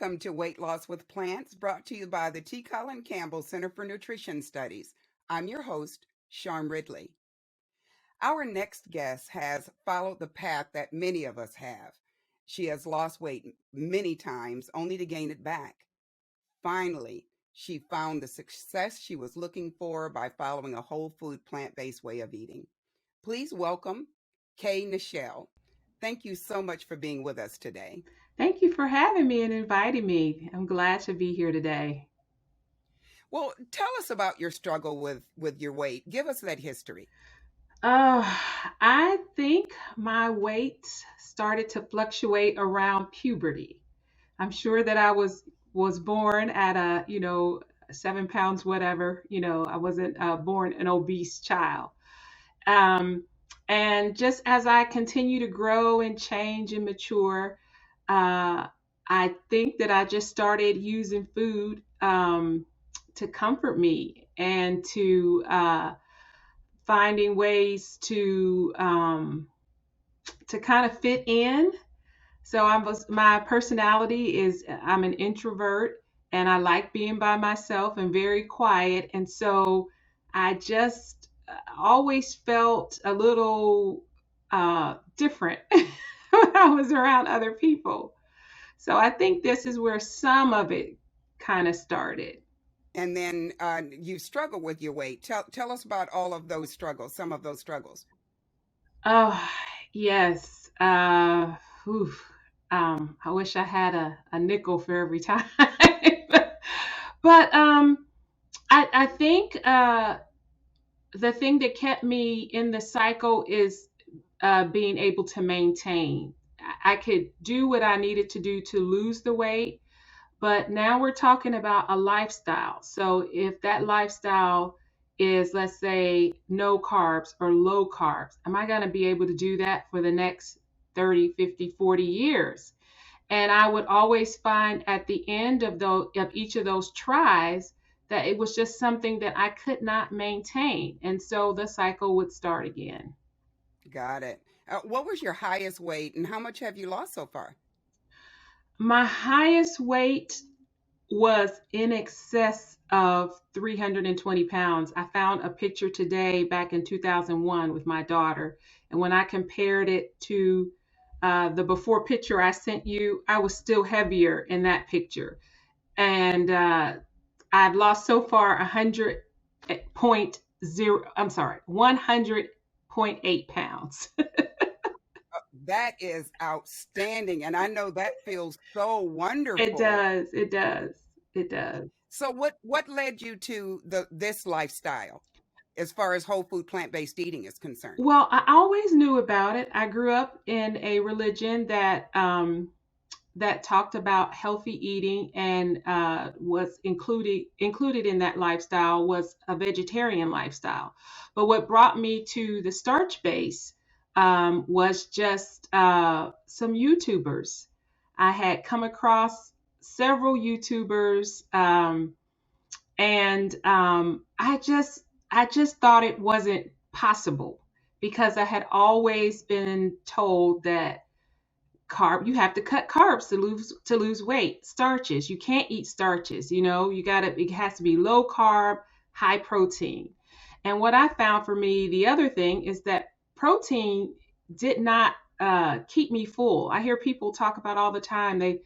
Welcome to Weight Loss with Plants, brought to you by the T. Colin Campbell Center for Nutrition Studies. I'm your host, Sharm Ridley. Our next guest has followed the path that many of us have. She has lost weight many times only to gain it back. Finally, she found the success she was looking for by following a whole food, plant-based way of eating. Please welcome Nichelle. Thank you so much for being with us today. Thank you for having me and inviting me. I'm glad to be here today. Well, tell us about your struggle with your weight. Give us that history. Uh, I think my weight started to fluctuate around puberty. I'm sure that I was born at 7 pounds, whatever. I wasn't born an obese child. Um, and just as I continue to grow and change and mature, uh, I think that I just started using food to comfort me and to finding ways to kind of fit in. So my personality is I'm an introvert and I like being by myself and very quiet. And so I just always felt a little different when I was around other people. So I think this is where some of it kind of started. And then you struggle with your weight. Tell us about all of those struggles, some of those struggles. Oh, yes. Whew. I wish I had a nickel for every time. But I think the thing that kept me in the cycle is being able to maintain. I could do what I needed to do to lose the weight, but now we're talking about a lifestyle. So if that lifestyle is, let's say, no carbs or low carbs, am I going to be able to do that for the next 30, 50, 40 years? And I would always find at the end of each of those tries that it was just something that I could not maintain. And so the cycle would start again. Got it. What was your highest weight and how much have you lost so far? My highest weight was in excess of 320 pounds. I found a picture today back in 2001 with my daughter. And when I compared it to the before picture I sent you, I was still heavier in that picture. And I've lost so far 100.0, I'm sorry, 100.8 pounds. That is outstanding. And I know that feels so It wonderful. does. It does. It does. So what led you to this lifestyle as far as whole food plant-based eating is concerned? Well, I always knew about it. I grew up in a religion that talked about healthy eating and was included in that lifestyle was a vegetarian lifestyle. But what brought me to the starch base was just some YouTubers. I had come across several YouTubers, and I just thought it wasn't possible because I had always been told that you have to cut carbs to lose weight. Starches, you can't eat starches. It has to be low carb, high protein. And what I found for me, the other thing is that protein did not keep me full. I hear people talk about all the time. They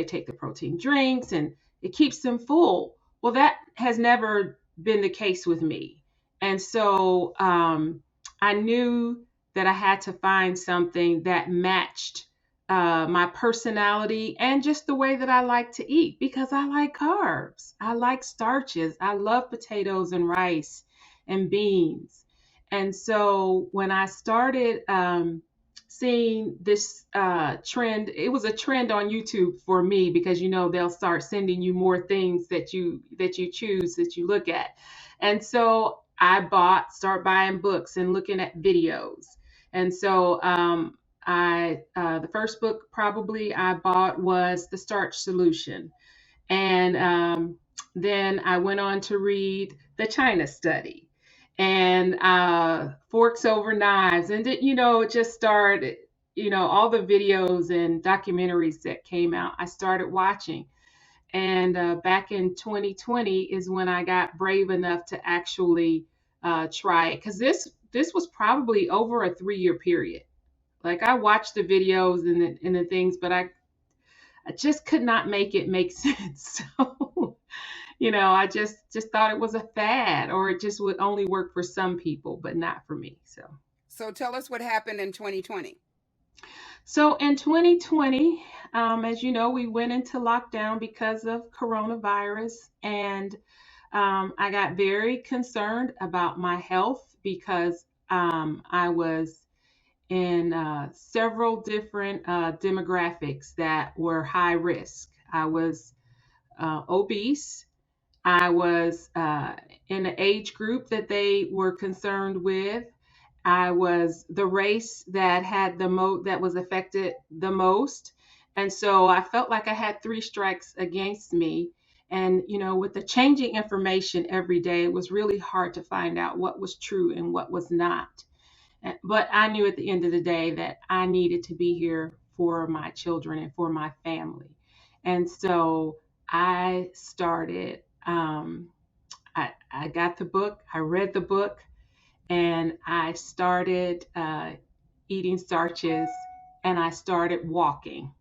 take the protein drinks and it keeps them full. Well, that has never been the case with me. And so I knew that I had to find something that matched my personality and just the way that I like to eat because I like carbs. I like starches. I love potatoes and rice and beans. And so when I started seeing this trend, it was a trend on YouTube for me because they'll start sending you more things that you choose that you look at. And so start buying books and looking at videos. And so I the first book probably I bought was The Starch Solution, and then I went on to read The China Study and Forks Over Knives, and it just started. all the videos and documentaries that came out, I started watching. And back in 2020 is when I got brave enough to actually try it, because this was probably over a 3-year period. Like, I watched the videos and the things, but I just could not make it make sense. So, I just thought it was a fad, or it just would only work for some people, but not for me. So tell us what happened in 2020. So in 2020, as you know, we went into lockdown because of coronavirus, and I got very concerned about my health because I was in several different demographics that were high risk. I was obese. I was in an age group that they were concerned with. I was the race that had that was affected the most. And so I felt like I had three strikes against me. And, with the changing information every day, it was really hard to find out what was true and what was not. But I knew at the end of the day that I needed to be here for my children and for my family. And so I started, I got the book, I read the book, and I started eating starches, and I started walking.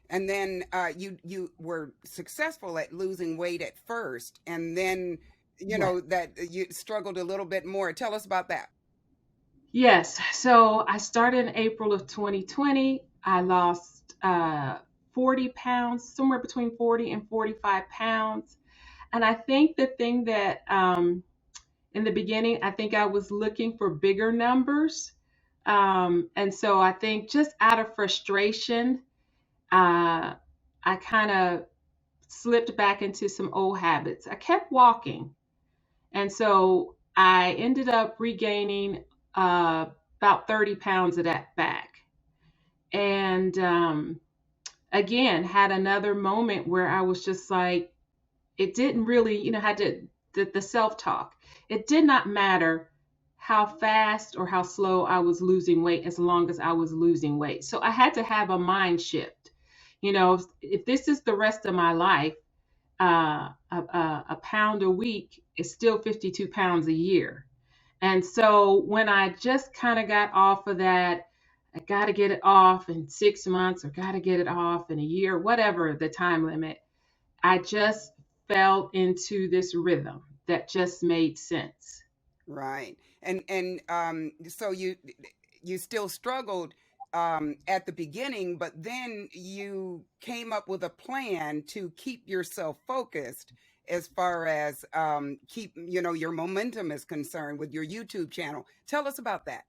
And then you were successful at losing weight at first, and then Yes. that you struggled a little bit more. Tell us about that. Yes. So I started in April of 2020. I lost 40 pounds, somewhere between 40 and 45 pounds. And I think the thing that in the beginning, I think I was looking for bigger numbers. And so I think just out of frustration, uh, I kind of slipped back into some old habits. I kept walking. And so I ended up regaining uh, about 30 pounds of that back. And again, had another moment where I was just like, it didn't really, had to, the self talk. It did not matter how fast or how slow I was losing weight as long as I was losing weight. So I had to have a mind shift. If this is the rest of my life, a pound a week is still 52 pounds a year. And so when I just kind of got off of that, I got to get it off in 6 months or got to get it off in a year, whatever the time limit, I just fell into this rhythm that just made sense. Right. And so you still struggled at the beginning, but then you came up with a plan to keep yourself focused as far as keep your momentum is concerned with your YouTube channel. Tell us about that.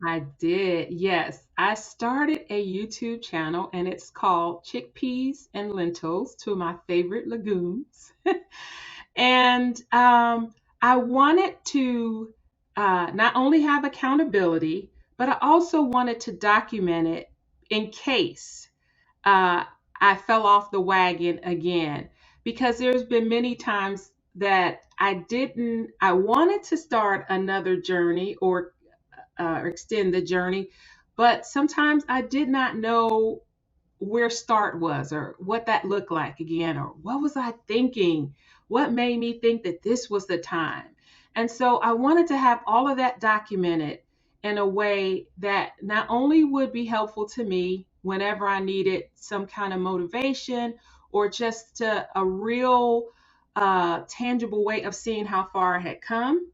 I did, yes. I started a YouTube channel and it's called Chickpeas and Lentils, two of my favorite legumes. And I wanted to not only have accountability, but I also wanted to document it in case uh, I fell off the wagon again. Because there's been many times that I wanted to start another journey or extend the journey, but sometimes I did not know where start was or what that looked like again, or what was I thinking? What made me think that this was the time? And so I wanted to have all of that documented in a way that not only would be helpful to me whenever I needed some kind of motivation or just a real tangible way of seeing how far I had come,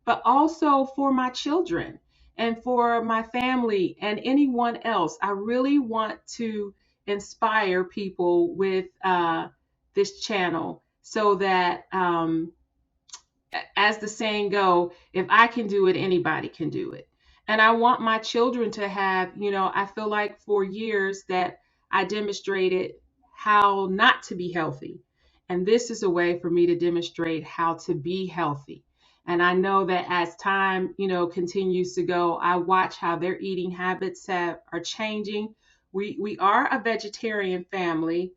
but also for my children and for my family and anyone else. I really want to inspire people with this channel so that, as the saying go, if I can do it, anybody can do it. And I want my children to have, I feel like for years that I demonstrated how not to be healthy. And this is a way for me to demonstrate how to be healthy. And I know that as time, continues to go, I watch how their eating habits are changing. We are a vegetarian family.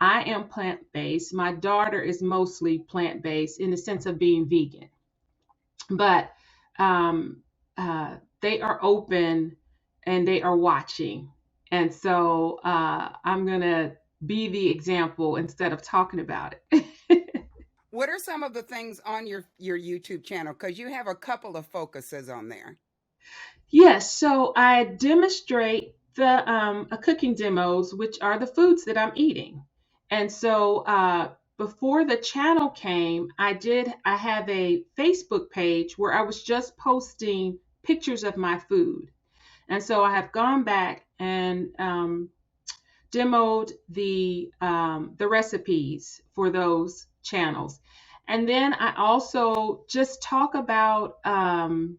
I am plant-based. My daughter is mostly plant-based in the sense of being vegan, but they are open and they are watching. And so I'm going to be the example instead of talking about it. What are some of the things on your YouTube channel? Because you have a couple of focuses on there. Yes, so I demonstrate the cooking demos, which are the foods that I'm eating. And so before the channel came, I have a Facebook page where I was just posting pictures of my food. And so I have gone back and demoed the recipes for those channels. And then I also just talk about kind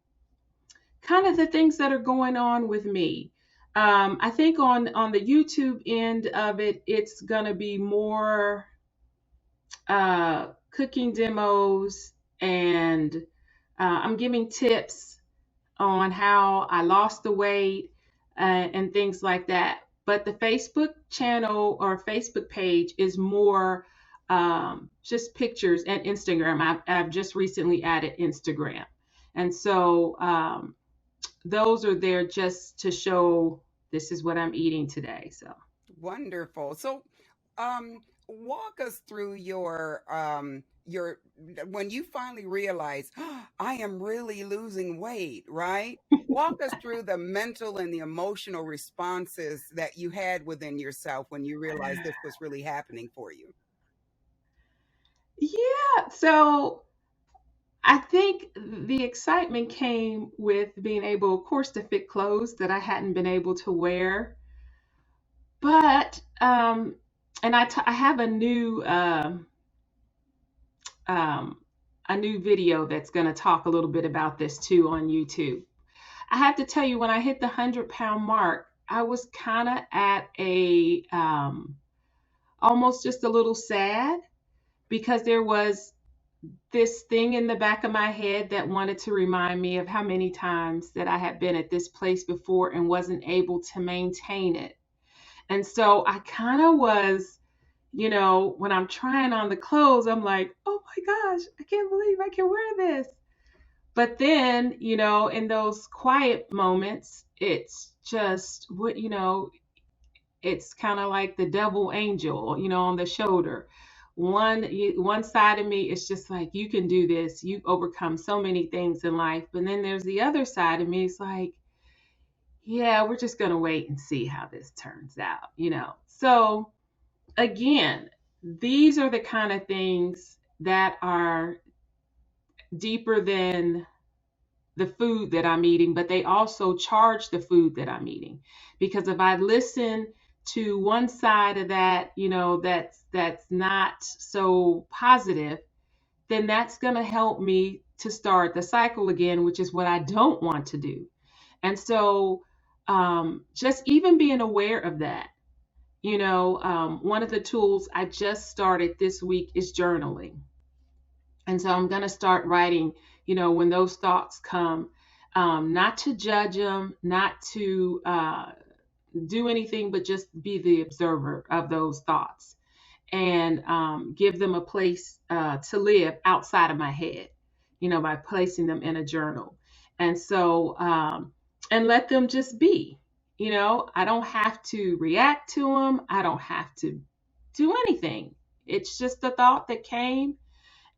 of the things that are going on with me. I think on the YouTube end of it, it's gonna be more cooking demos, and I'm giving tips on how I lost the weight and things like that. But the Facebook channel or Facebook page is more just pictures, and Instagram. I've just recently added Instagram. And so those are there just to show this is what I'm eating today. So Wonderful. So, walk us through your when you finally realize, "Oh, I am really losing weight," right? Walk us through the mental and the emotional responses that you had within yourself when you realized this was really happening for you. yeah, so I think the excitement came with being able, of course, to fit clothes that I hadn't been able to wear. But and I have um, a new video that's going to talk a little bit about this too on YouTube. I have to tell you, when I hit the 100-pound mark, I was kind of at a almost just a little sad, because there was this thing in the back of my head that wanted to remind me of how many times that I had been at this place before and wasn't able to maintain it. And so I kind of was, when I'm trying on the clothes, I'm like, oh my gosh, I can't believe I can wear this. But then, in those quiet moments, it's just it's kind of like the devil angel, on the shoulder. One side of me is just like, you can do this. You've overcome so many things in life. But then there's the other side of me. It's like, yeah, we're just going to wait and see how this turns out. So again, these are the kind of things that are deeper than the food that I'm eating, but they also charge the food that I'm eating. Because if I listen to one side of that, that's not so positive, then that's going to help me to start the cycle again, which is what I don't want to do. And so just even being aware of that, one of the tools I just started this week is journaling. And so I'm going to start writing, when those thoughts come, not to judge them, not to do anything, but just be the observer of those thoughts, and give them a place to live outside of my head, by placing them in a journal. And so, and let them just be, I don't have to react to them. I don't have to do anything. It's just the thought that came,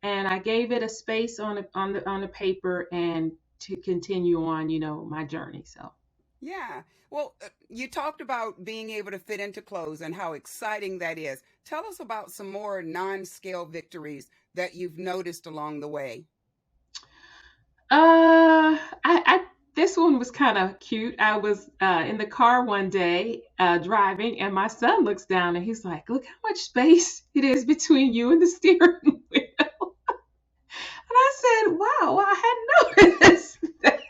and I gave it a space on the paper, and to continue on, my journey. So Yeah. Well, you talked about being able to fit into clothes and how exciting that is. Tell us about some more non-scale victories that you've noticed along the way. I this one was kind of cute. I was in the car one day driving, and my son looks down and he's like, "Look how much space it is between you and the steering wheel." And I said, "Wow, well, I hadn't noticed that."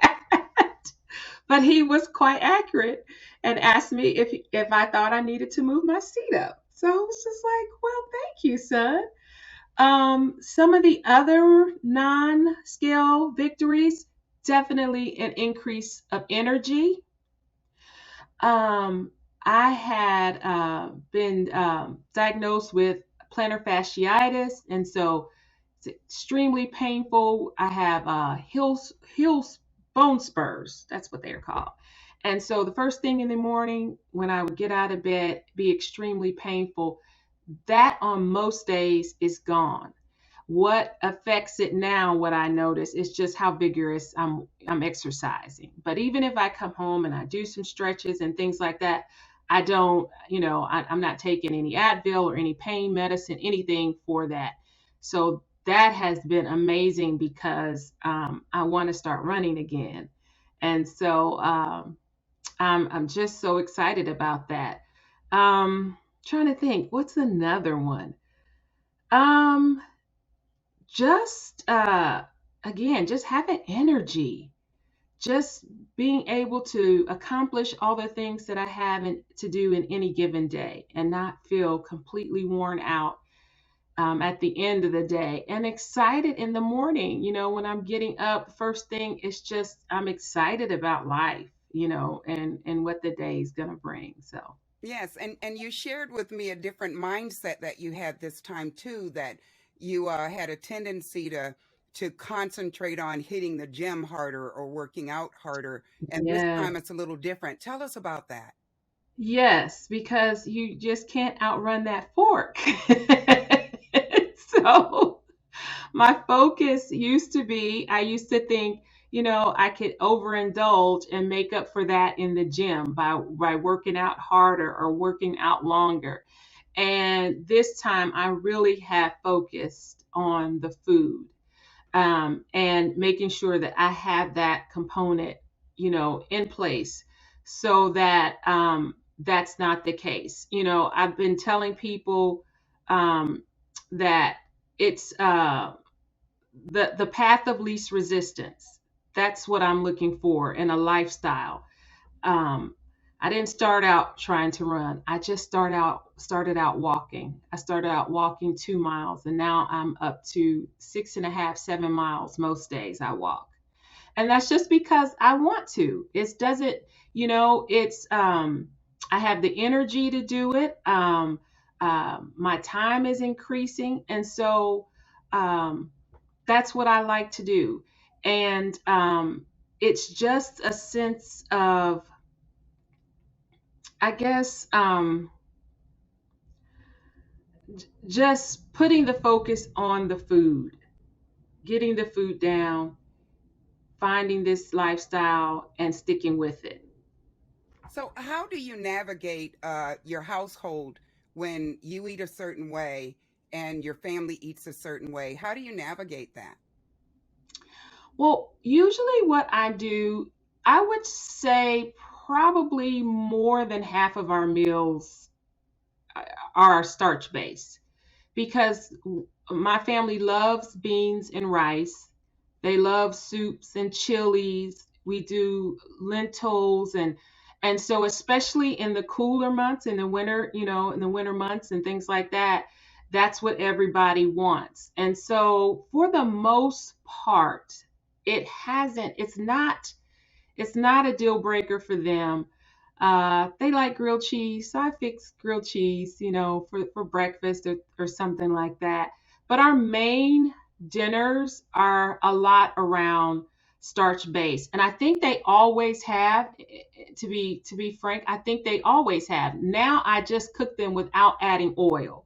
But he was quite accurate and asked me if I thought I needed to move my seat up. So I was just like, "Well, thank you, son." Some of the other non-scale victories, definitely an increase of energy. Um, I had been diagnosed with plantar fasciitis, and so it's extremely painful. I have heels bone spurs. That's what they're called. And so the first thing in the morning when I would get out of bed, be extremely painful. That on most days is gone. What affects it now, what I notice, is just how vigorous I'm exercising. But even if I come home and I do some stretches and things like that, I don't, I'm not taking any Advil or any pain medicine, anything for that. So that has been amazing because I want to start running again. And so I'm just so excited about that. Trying to think, what's another one? Um, just again, just having energy, just being able to accomplish all the things that I have to do in any given day and not feel completely worn out at the end of the day, and excited in the morning. When I'm getting up, first thing is just I'm excited about life, and what the day is gonna bring. So Yes, and you shared with me a different mindset that you had this time too. That you had a tendency to concentrate on hitting the gym harder or working out harder, and this yeah. time it's a little different. Tell us about that. Yes, because you just can't outrun that fork. So my focus used to be, I used to think, I could overindulge and make up for that in the gym by working out harder or working out longer. And this time I really have focused on the food, and making sure that I have that component, in place so that that's not the case. I've been telling people um, that it's the path of least resistance. That's what I'm looking for in a lifestyle. um, I didn't start out trying to run. I just started out walking. I started out walking 2 miles, and now I'm up to 6.5, 7 miles most days I walk. And that's just because I want to. It doesn't, it's I have the energy to do it. My time is increasing, and so um, that's what I like to do. And it's just a sense of, I guess, just putting the focus on the food, getting the food down, finding this lifestyle and sticking with it. So, how do you navigate your household when you eat a certain way and your family eats a certain way? How do you navigate that? Well, usually what I do, I would say probably more than half of our meals are starch based because my family loves beans and rice. They love soups and chilies. We do lentils, and so especially in the cooler months, in the winter, in the winter months and things like that, that's what everybody wants. And so for the most part, it's not a deal breaker for them. They like grilled cheese, so I fix grilled cheese, for breakfast or something like that. But our main dinners are a lot around starch based, and I think they always have. To be frank, I think they always have. Now I just cook them without adding oil.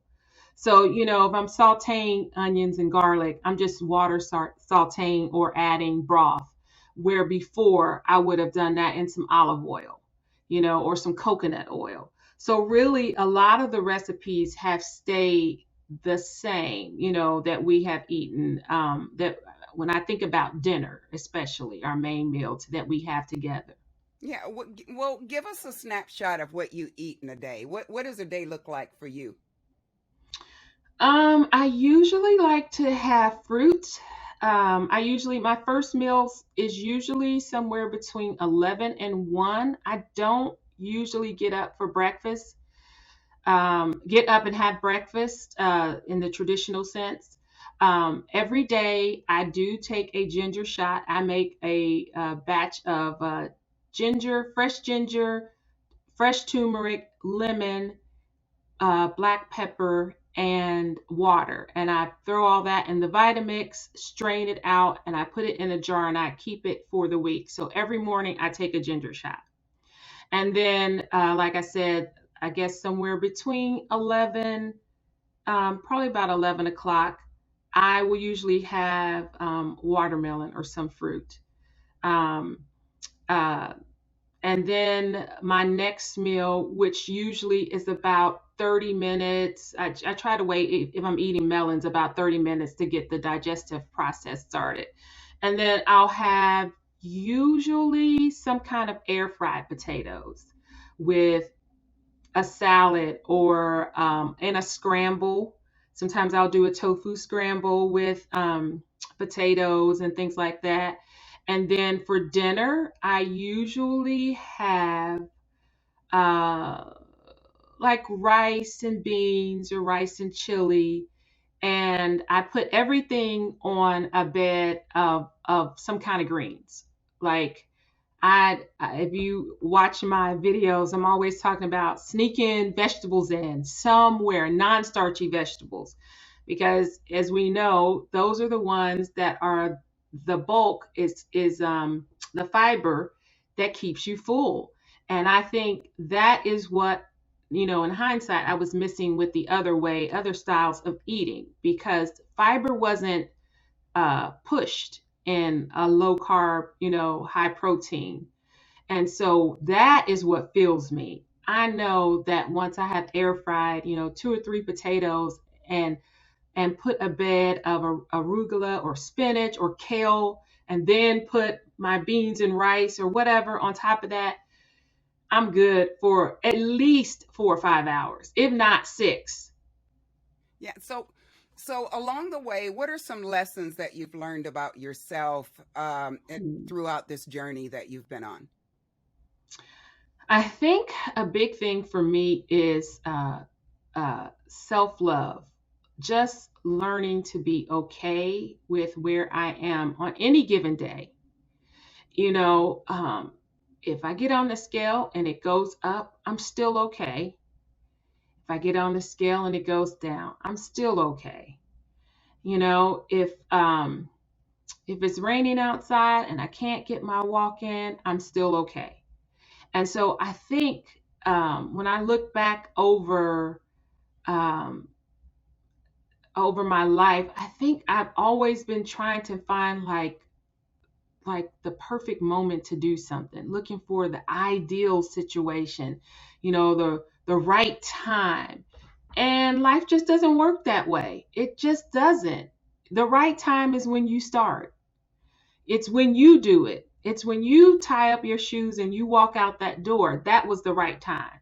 So, if I'm sauteing onions and garlic, I'm just water sauteing or adding broth, where before I would have done that in some olive oil, or some coconut oil. So, really, a lot of the recipes have stayed the same, that we have eaten. That when I think about dinner, especially our main meal that we have together. Yeah, well, give us a snapshot of what you eat in a day. What does a day look like for you? I usually like to have fruit. My first meals is usually somewhere between 11 and 1. I don't usually get up and have breakfast in the traditional sense. Every day I do take a ginger shot. I make a batch of ginger, fresh turmeric, lemon, black pepper, and water. And I throw all that in the Vitamix, strain it out, and I put it in a jar and I keep it for the week. So every morning I take a ginger shot. And then, like I said, I guess somewhere between 11, probably about 11 o'clock, I will usually have watermelon or some fruit. Um, uh, and then my next meal, which usually is about 30 minutes, I try to wait, if I'm eating melons, about 30 minutes to get the digestive process started. And then I'll have usually some kind of air fried potatoes with a salad or and a scramble. Sometimes I'll do a tofu scramble with potatoes and things like that. And then for dinner, I usually have uh, like rice and beans or rice and chili. And I put everything on a bed of some kind of greens. Like if you watch my videos, I'm always talking about sneaking vegetables in somewhere, non-starchy vegetables, because as we know, those are the ones that are the bulk is the fiber that keeps you full. And I think that is what, in hindsight, I was missing with the other styles of eating, because fiber wasn't pushed in a low carb, high protein. And so that is what fills me. I know that once I have air fried, two or three potatoes and put a bed of arugula or spinach or kale, and then put my beans and rice or whatever on top of that, I'm good for at least 4 or 5 hours, if not 6. Yeah. So along the way, what are some lessons that you've learned about yourself throughout this journey that you've been on? I think a big thing for me is self love, just learning to be okay with where I am on any given day. You know, um, if I get on the scale and it goes up, I'm still okay. If I get on the scale and it goes down, I'm still okay. If it's raining outside and I can't get my walk in, I'm still okay. And so I think when I look back um, over my life, I think I've always been trying to find like the perfect moment to do something, looking for the ideal situation, the right time. And life just doesn't work that way. It just doesn't. The right time is when you start. It's when you do it. It's when you tie up your shoes and you walk out that door. That was the right time.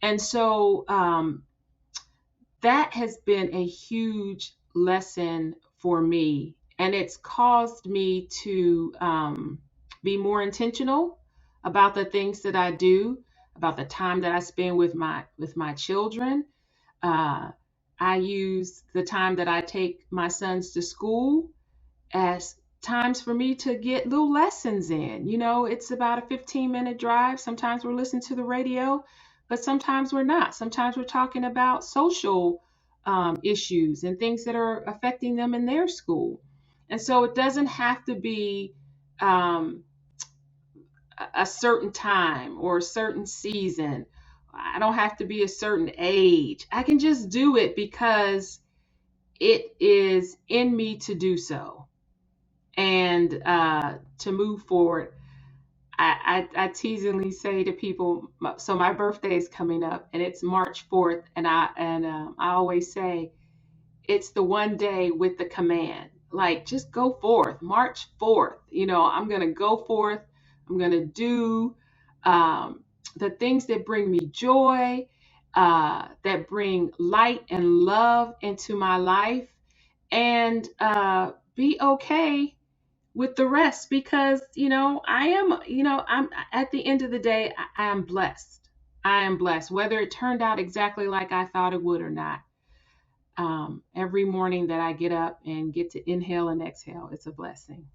And so that has been a huge lesson for me. And it's caused me to be more intentional about the things that I do, about the time that I spend with my children. Uh, I use the time that I take my sons to school as times for me to get little lessons in. It's about a 15-minute drive. Sometimes we're listening to the radio, but sometimes we're not. Sometimes we're talking about social issues and things that are affecting them in their school. And so it doesn't have to be um, a certain time or a certain season. I don't have to be a certain age. I can just do it because it is in me to do so and to move forward. I teasingly say to people, so my birthday is coming up and it's March 4th, and I always say it's the one day with the command, like just go forth, March 4th. I'm gonna go forth. I'm gonna do um, the things that bring me joy, that bring light and love into my life, and be okay with the rest, because I'm at the end of the day, I am blessed. I am blessed, whether it turned out exactly like I thought it would or not. Every morning that I get up and get to inhale and exhale, it's a blessing.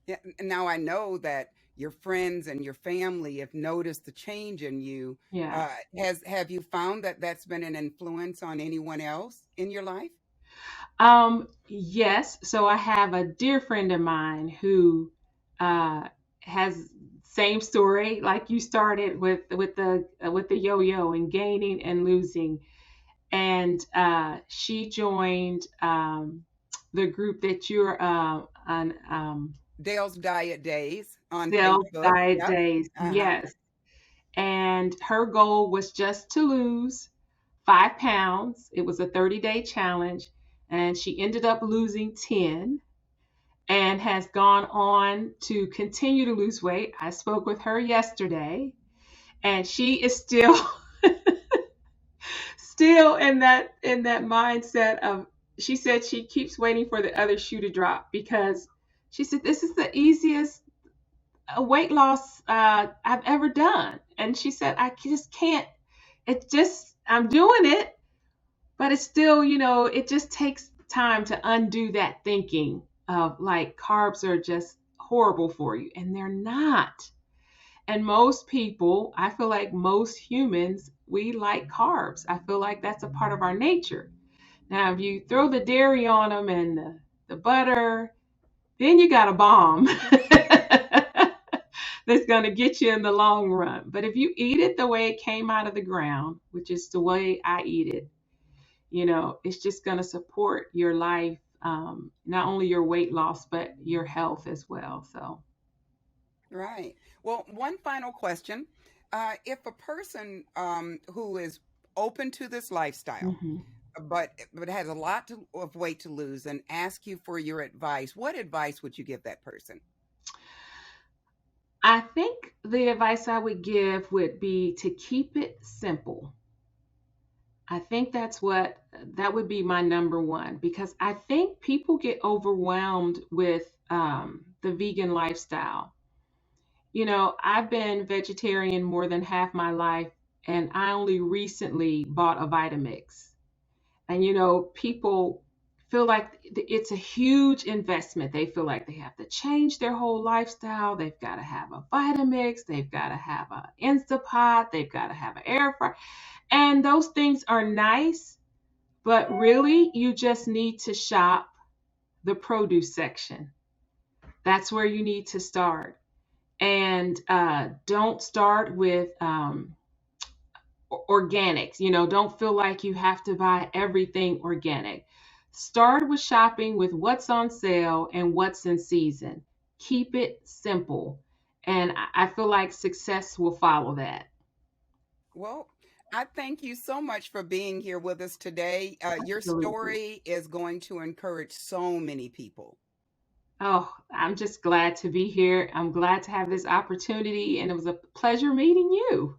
Yeah, and now I know that your friends and your family have noticed the change in you. Yeah. Has have you found that that's been an influence on anyone else in your life? Yes. So I have a dear friend of mine who has same story, like you started with the yo-yo and gaining and losing. And she joined the group that you're on, Dale's Diet Days on Sales Facebook. Diet Yep. Days. Uh-huh. Yes. And her goal was just to lose 5 pounds. It was a 30-day challenge, and she ended up losing 10 and has gone on to continue to lose weight. I spoke with her yesterday, and she is still still in that mindset of, she said she keeps waiting for the other shoe to drop, because she said this is the easiest weight loss I've ever done. And she said, I just can't, it just, I'm doing it, but it's still, it just takes time to undo that thinking of like carbs are just horrible for you. And they're not. And most people, I feel like most humans, we like carbs. I feel like that's a part of our nature. Now, if you throw the dairy on them and the butter, then you got a bomb that's going to get you in the long run. But if you eat it the way it came out of the ground, which is the way I eat it, it's just going to support your life, not only your weight loss, but your health as well. So, Right. Well, one final question. If a person who is open to this lifestyle, mhm. but has a lot of weight to lose and ask you for your advice, what advice would you give that person? I think the advice I would give would be to keep it simple. I think that would be my number one, because I think people get overwhelmed with the vegan lifestyle. I've been vegetarian more than half my life, and I only recently bought a Vitamix. And people feel like it's a huge investment. They feel like they have to change their whole lifestyle. They've got to have a Vitamix, they've got to have an Instapot, they've got to have an air fryer. And those things are nice, but really you just need to shop the produce section. That's where you need to start. And don't start with organics. Don't feel like you have to buy everything organic. Start with shopping with what's on sale and what's in season. Keep it simple. And I feel like success will follow that. Well, I thank you so much for being here with us today. Your Absolutely. story is going to encourage so many people. Oh, I'm just glad to be here. I'm glad to have this opportunity, and it was a pleasure meeting you.